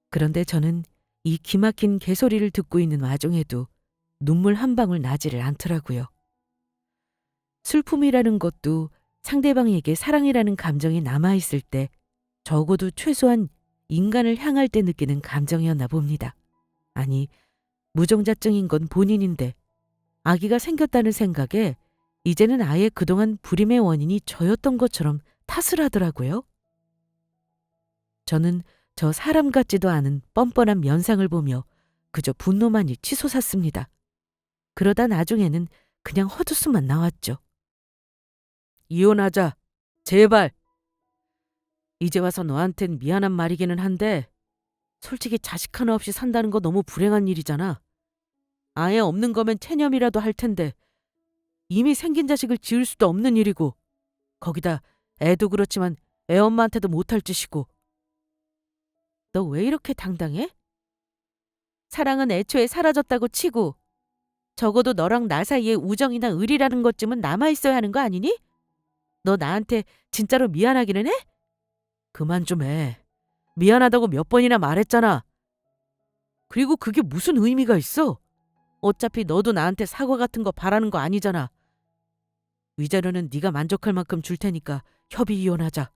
그런데 저는 이 기막힌 개소리를 듣고 있는 와중에도 눈물 한 방울 나지를 않더라고요. 슬픔이라는 것도 상대방에게 사랑이라는 감정이 남아있을 때 적어도 최소한 인간을 향할 때 느끼는 감정이었나 봅니다. 아니, 무정자증인 건 본인인데 아기가 생겼다는 생각에 이제는 아예 그동안 불임의 원인이 저였던 것처럼 탓을 하더라고요. 저는 저 사람 같지도 않은 뻔뻔한 면상을 보며 그저 분노만이 치솟았습니다. 그러다 나중에는 그냥 헛웃음만 나왔죠. 이혼하자. 제발. 이제 와서 너한텐 미안한 말이기는 한데 솔직히 자식 하나 없이 산다는 거 너무 불행한 일이잖아. 아예 없는 거면 체념이라도 할 텐데 이미 생긴 자식을 지을 수도 없는 일이고 거기다 애도 그렇지만 애 엄마한테도 못할 짓이고. 너 왜 이렇게 당당해? 사랑은 애초에 사라졌다고 치고 적어도 너랑 나 사이에 우정이나 의리라는 것쯤은 남아있어야 하는 거 아니니? 너 나한테 진짜로 미안하기는 해? 그만 좀 해. 미안하다고 몇 번이나 말했잖아. 그리고 그게 무슨 의미가 있어? 어차피 너도 나한테 사과 같은 거 바라는 거 아니잖아. 위자료는 네가 만족할 만큼 줄 테니까 협의 이혼하자.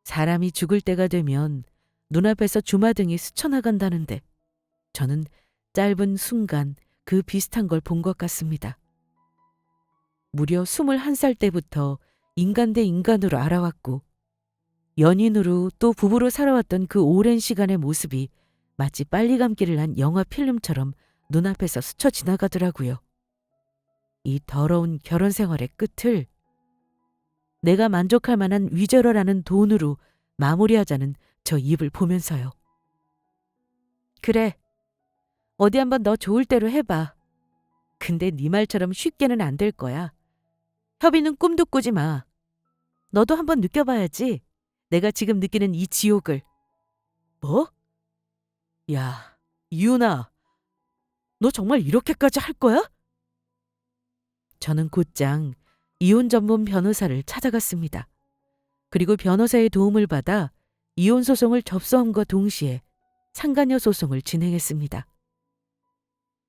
사람이 죽을 때가 되면 눈앞에서 주마등이 스쳐나간다는데 저는 짧은 순간 그 비슷한 걸 본 것 같습니다. 무려 21살 때부터 인간 대 인간으로 알아왔고 연인으로 또 부부로 살아왔던 그 오랜 시간의 모습이 마치 빨리 감기를 한 영화 필름처럼 눈앞에서 스쳐 지나가더라고요. 이 더러운 결혼 생활의 끝을 내가 만족할 만한 위저러라는 돈으로 마무리하자는 저 입을 보면서요. 그래, 어디 한번 너 좋을 대로 해봐. 근데 네 말처럼 쉽게는 안 될 거야. 협의는 꿈도 꾸지 마. 너도 한번 느껴봐야지. 내가 지금 느끼는 이 지옥을. 뭐? 야, 이윤아, 너 정말 이렇게까지 할 거야? 저는 곧장 이혼 전문 변호사를 찾아갔습니다. 그리고 변호사의 도움을 받아 이혼 소송을 접수함과 동시에 상간녀 소송을 진행했습니다.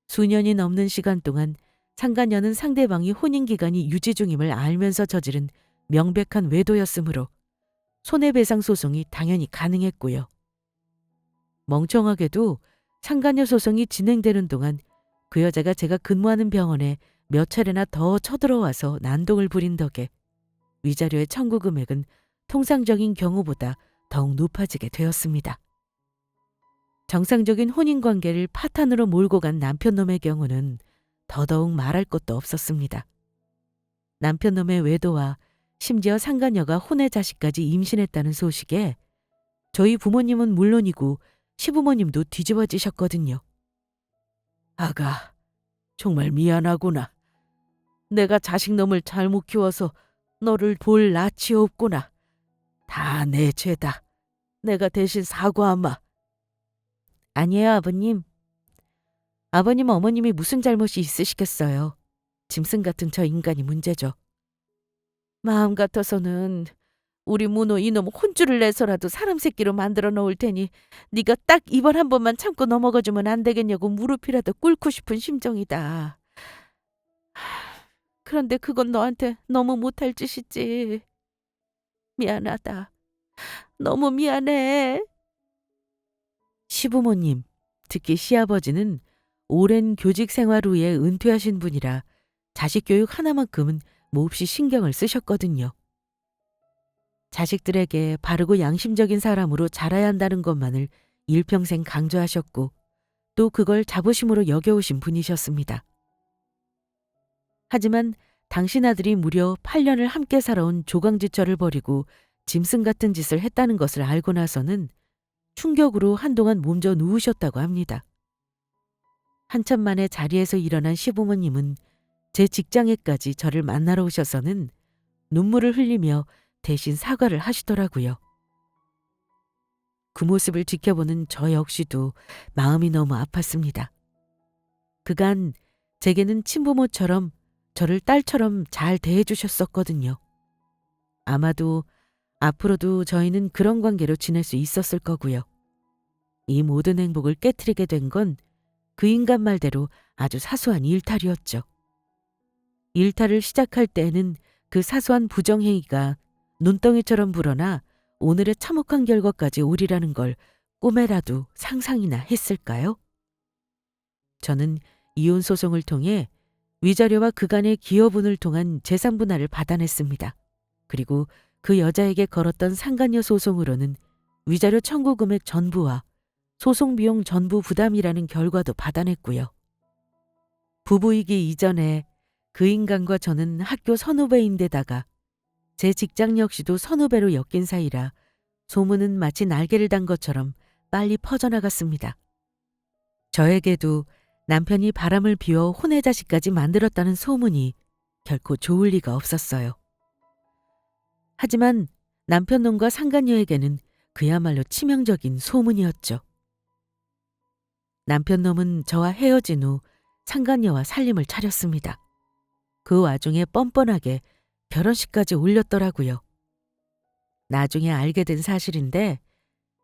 수년이 넘는 시간 동안 상간녀는 상대방이 혼인기간이 유지 중임을 알면서 저지른 명백한 외도였으므로 손해배상 소송이 당연히 가능했고요. 멍청하게도 상간녀 소송이 진행되는 동안 그 여자가 제가 근무하는 병원에 몇 차례나 더 쳐들어와서 난동을 부린 덕에 위자료의 청구 금액은 통상적인 경우보다 더욱 높아지게 되었습니다. 정상적인 혼인관계를 파탄으로 몰고 간 남편놈의 경우는 더더욱 말할 것도 없었습니다. 남편놈의 외도와 심지어 상간녀가 혼외 자식까지 임신했다는 소식에 저희 부모님은 물론이고 시부모님도 뒤집어지셨거든요. 아가, 정말 미안하구나. 내가 자식놈을 잘못 키워서 너를 볼 낯이 없구나. 다 내 죄다. 내가 대신 사과하마. 아니에요, 아버님. 아버님, 어머님이 무슨 잘못이 있으시겠어요. 짐승 같은 저 인간이 문제죠. 마음 같아서는 우리 문호 이놈 혼쭐을 내서라도 사람 새끼로 만들어 놓을 테니 네가 딱 이번 한 번만 참고 넘어가주면 안 되겠냐고 무릎이라도 꿇고 싶은 심정이다. 그런데 그건 너한테 너무 못할 짓이지. 미안하다. 너무 미안해. 시부모님, 특히 시아버지는 오랜 교직 생활 후에 은퇴하신 분이라 자식 교육 하나만큼은 몹시 신경을 쓰셨거든요. 자식들에게 바르고 양심적인 사람으로 자라야 한다는 것만을 일평생 강조하셨고 또 그걸 자부심으로 여겨오신 분이셨습니다. 하지만 당신 아들이 무려 8년을 함께 살아온 조강지처를 버리고 짐승 같은 짓을 했다는 것을 알고 나서는 충격으로 한동안 몸져 누우셨다고 합니다. 한참 만에 자리에서 일어난 시부모님은 제 직장에까지 저를 만나러 오셔서는 눈물을 흘리며 대신 사과를 하시더라고요. 그 모습을 지켜보는 저 역시도 마음이 너무 아팠습니다. 그간 제게는 친부모처럼 저를 딸처럼 잘 대해주셨었거든요. 아마도 앞으로도 저희는 그런 관계로 지낼 수 있었을 거고요. 이 모든 행복을 깨트리게 된 건 그 인간 말대로 아주 사소한 일탈이었죠. 일탈을 시작할 때에는 그 사소한 부정행위가 눈덩이처럼 불어나 오늘의 참혹한 결과까지 오리라는 걸 꿈에라도 상상이나 했을까요? 저는 이혼 소송을 통해 위자료와 그간의 기여분을 통한 재산 분할을 받아냈습니다. 그리고 그 여자에게 걸었던 상간녀 소송으로는 위자료 청구 금액 전부와 소송 비용 전부 부담이라는 결과도 받아냈고요. 부부이기 이전에 그 인간과 저는 학교 선후배인데다가 제 직장 역시도 선후배로 엮인 사이라 소문은 마치 날개를 단 것처럼 빨리 퍼져나갔습니다. 저에게도 남편이 바람을 피워 혼외 자식까지 만들었다는 소문이 결코 좋을 리가 없었어요. 하지만 남편놈과 상간녀에게는 그야말로 치명적인 소문이었죠. 남편놈은 저와 헤어진 후 상간녀와 살림을 차렸습니다. 그 와중에 뻔뻔하게 결혼식까지 올렸더라고요. 나중에 알게 된 사실인데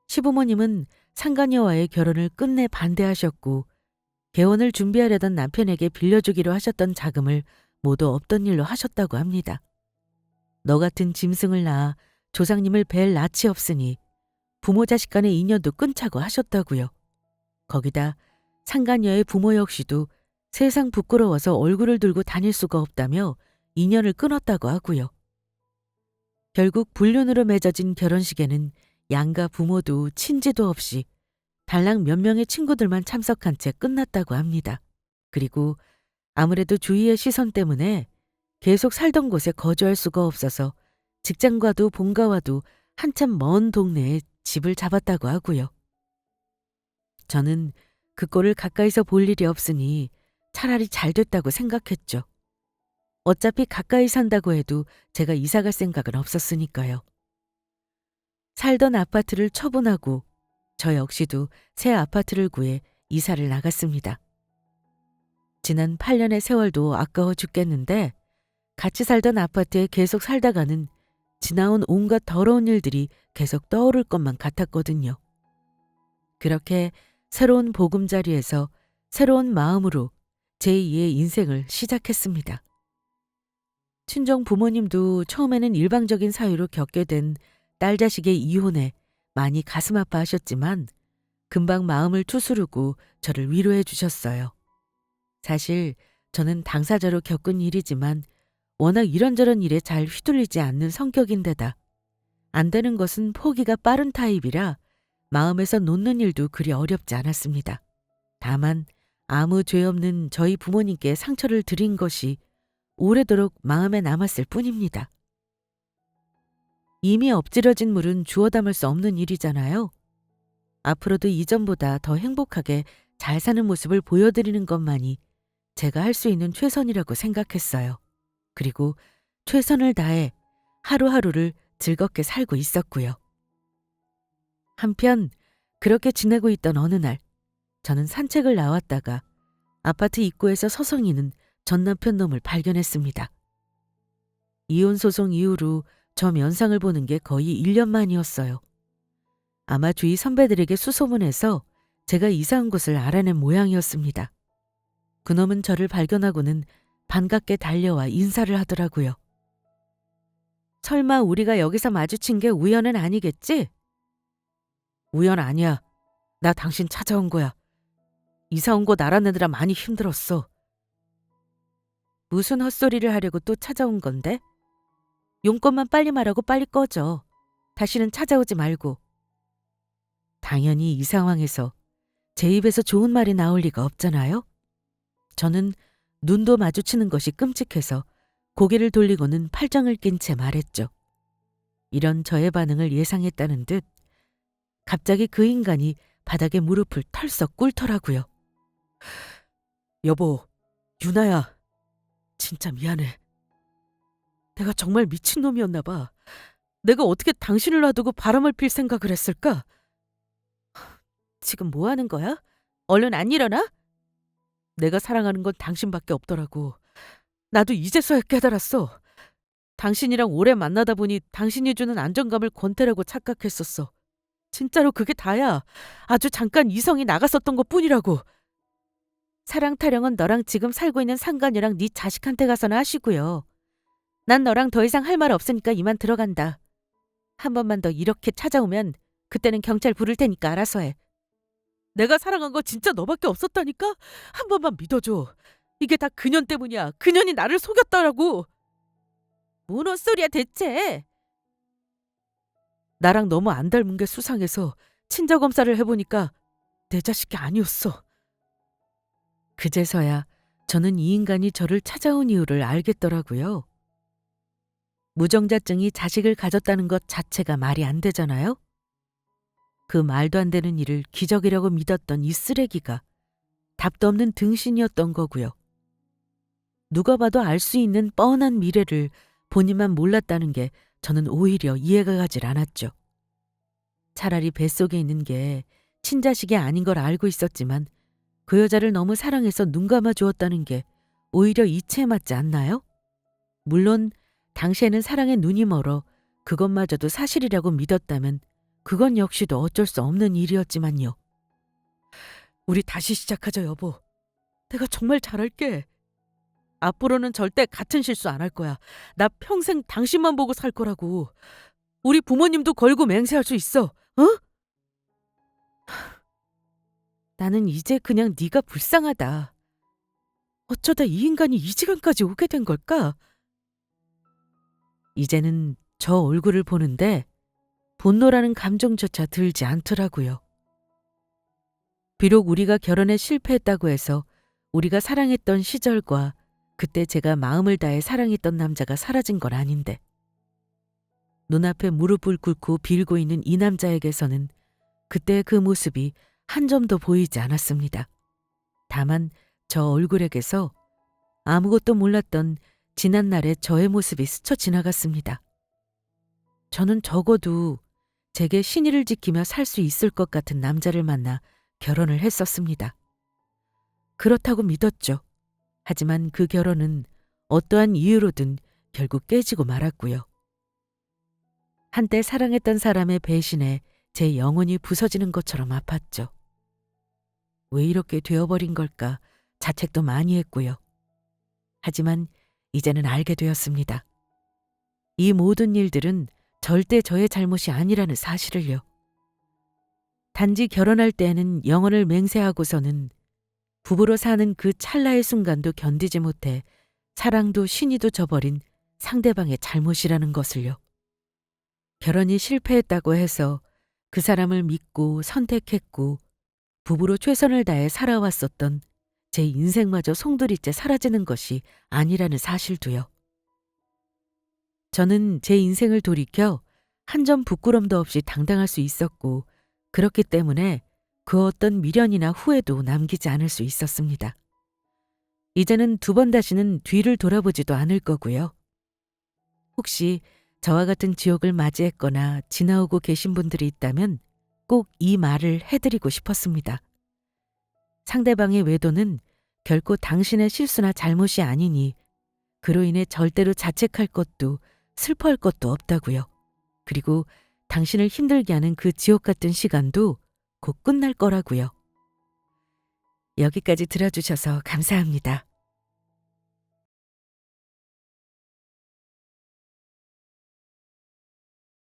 시부모님은 상간녀와의 결혼을 끝내 반대하셨고 개원을 준비하려던 남편에게 빌려주기로 하셨던 자금을 모두 없던 일로 하셨다고 합니다. 너 같은 짐승을 낳아 조상님을 뵐 낯이 없으니 부모 자식 간의 인연도 끊자고 하셨다고요. 거기다 상간녀의 부모 역시도 세상 부끄러워서 얼굴을 들고 다닐 수가 없다며 인연을 끊었다고 하고요. 결국 불륜으로 맺어진 결혼식에는 양가 부모도 친지도 없이 달랑 몇 명의 친구들만 참석한 채 끝났다고 합니다. 그리고 아무래도 주위의 시선 때문에 계속 살던 곳에 거주할 수가 없어서 직장과도 본가와도 한참 먼 동네에 집을 잡았다고 하고요. 저는 그 꼴을 가까이서 볼 일이 없으니 차라리 잘 됐다고 생각했죠. 어차피 가까이 산다고 해도 제가 이사 갈 생각은 없었으니까요. 살던 아파트를 처분하고 저 역시도 새 아파트를 구해 이사를 나갔습니다. 지난 8년의 세월도 아까워 죽겠는데 같이 살던 아파트에 계속 살다가는 지나온 온갖 더러운 일들이 계속 떠오를 것만 같았거든요. 그렇게 새로운 보금자리에서 새로운 마음으로 제2의 인생을 시작했습니다. 친정 부모님도 처음에는 일방적인 사유로 겪게 된 딸 자식의 이혼에 많이 가슴 아파하셨지만 금방 마음을 추스르고 저를 위로해 주셨어요. 사실 저는 당사자로 겪은 일이지만 워낙 이런저런 일에 잘 휘둘리지 않는 성격인데다 안 되는 것은 포기가 빠른 타입이라 마음에서 놓는 일도 그리 어렵지 않았습니다. 다만 아무 죄 없는 저희 부모님께 상처를 드린 것이 오래도록 마음에 남았을 뿐입니다. 이미 엎질러진 물은 주워 담을 수 없는 일이잖아요. 앞으로도 이전보다 더 행복하게 잘 사는 모습을 보여드리는 것만이 제가 할 수 있는 최선이라고 생각했어요. 그리고 최선을 다해 하루하루를 즐겁게 살고 있었고요. 한편 그렇게 지내고 있던 어느 날 저는 산책을 나왔다가 아파트 입구에서 서성이는 전 남편 놈을 발견했습니다. 이혼 소송 이후로 저 면상을 보는 게 거의 1년 만이었어요. 아마 주위 선배들에게 수소문해서 제가 이사한 곳을 알아낸 모양이었습니다. 그놈은 저를 발견하고는 반갑게 달려와 인사를 하더라고요. 설마 우리가 여기서 마주친 게 우연은 아니겠지? 우연 아니야. 나 당신 찾아온 거야. 이사 온 곳 알아내느라 많이 힘들었어. 무슨 헛소리를 하려고 또 찾아온 건데? 용건만 빨리 말하고 빨리 꺼져. 다시는 찾아오지 말고. 당연히 이 상황에서 제 입에서 좋은 말이 나올 리가 없잖아요. 저는 눈도 마주치는 것이 끔찍해서 고개를 돌리고는 팔짱을 낀 채 말했죠. 이런 저의 반응을 예상했다는 듯 갑자기 그 인간이 바닥에 무릎을 털썩 꿇더라고요. 여보, 유나야. 진짜 미안해. 내가 정말 미친놈이었나 봐. 내가 어떻게 당신을 놔두고 바람을 필 생각을 했을까? 지금 뭐 하는 거야? 얼른 안 일어나? 내가 사랑하는 건 당신밖에 없더라고. 나도 이제서야 깨달았어. 당신이랑 오래 만나다 보니 당신이 주는 안정감을 권태라고 착각했었어. 진짜로 그게 다야. 아주 잠깐 이성이 나갔었던 것뿐이라고. 사랑 타령은 너랑 지금 살고 있는 상관이랑 네 자식한테 가서나 하시고요. 난 너랑 더 이상 할 말 없으니까 이만 들어간다. 한 번만 더 이렇게 찾아오면 그때는 경찰 부를 테니까 알아서 해. 내가 사랑한 거 진짜 너밖에 없었다니까? 한 번만 믿어줘. 이게 다 그년 때문이야. 그년이 나를 속였다라고. 뭔 헛소리야 대체. 나랑 너무 안 닮은 게 수상해서 친자 검사를 해보니까 내 자식이 아니었어. 그제서야 저는 이 인간이 저를 찾아온 이유를 알겠더라고요. 무정자증이 자식을 가졌다는 것 자체가 말이 안 되잖아요. 그 말도 안 되는 일을 기적이라고 믿었던 이 쓰레기가 답도 없는 등신이었던 거고요. 누가 봐도 알 수 있는 뻔한 미래를 본인만 몰랐다는 게 저는 오히려 이해가 가질 않았죠. 차라리 뱃속에 있는 게 친자식이 아닌 걸 알고 있었지만 그 여자를 너무 사랑해서 눈 감아 주었다는 게 오히려 이치에 맞지 않나요? 물론 당시에는 사랑에 눈이 멀어 그것마저도 사실이라고 믿었다면 그건 역시도 어쩔 수 없는 일이었지만요. 우리 다시 시작하자 여보. 내가 정말 잘할게. 앞으로는 절대 같은 실수 안 할 거야. 나 평생 당신만 보고 살 거라고. 우리 부모님도 걸고 맹세할 수 있어. 어? 나는 이제 그냥 네가 불쌍하다. 어쩌다 이 인간이 이 지경까지 오게 된 걸까? 이제는 저 얼굴을 보는데 분노라는 감정조차 들지 않더라고요. 비록 우리가 결혼에 실패했다고 해서 우리가 사랑했던 시절과 그때 제가 마음을 다해 사랑했던 남자가 사라진 건 아닌데 눈앞에 무릎을 꿇고 빌고 있는 이 남자에게서는 그때 그 모습이 한 점도 보이지 않았습니다. 다만 저 얼굴에게서 아무것도 몰랐던 지난날의 저의 모습이 스쳐 지나갔습니다. 저는 적어도 제게 신의를 지키며 살 수 있을 것 같은 남자를 만나 결혼을 했었습니다. 그렇다고 믿었죠. 하지만 그 결혼은 어떠한 이유로든 결국 깨지고 말았고요. 한때 사랑했던 사람의 배신에 제 영혼이 부서지는 것처럼 아팠죠. 왜 이렇게 되어버린 걸까 자책도 많이 했고요. 하지만 이제는 알게 되었습니다. 이 모든 일들은 절대 저의 잘못이 아니라는 사실을요. 단지 결혼할 때에는 영혼을 맹세하고서는 부부로 사는 그 찰나의 순간도 견디지 못해 사랑도 신의도 저버린 상대방의 잘못이라는 것을요. 결혼이 실패했다고 해서 그 사람을 믿고 선택했고 부부로 최선을 다해 살아왔었던 제 인생마저 송두리째 사라지는 것이 아니라는 사실도요. 저는 제 인생을 돌이켜 한 점 부끄럼도 없이 당당할 수 있었고 그렇기 때문에 그 어떤 미련이나 후회도 남기지 않을 수 있었습니다. 이제는 두 번 다시는 뒤를 돌아보지도 않을 거고요. 혹시 저와 같은 지옥을 맞이했거나 지나오고 계신 분들이 있다면 꼭 이 말을 해드리고 싶었습니다. 상대방의 외도는 결코 당신의 실수나 잘못이 아니니 그로 인해 절대로 자책할 것도 슬퍼할 것도 없다고요. 그리고 당신을 힘들게 하는 그 지옥 같은 시간도 곧 끝날 거라고요. 여기까지 들어주셔서 감사합니다.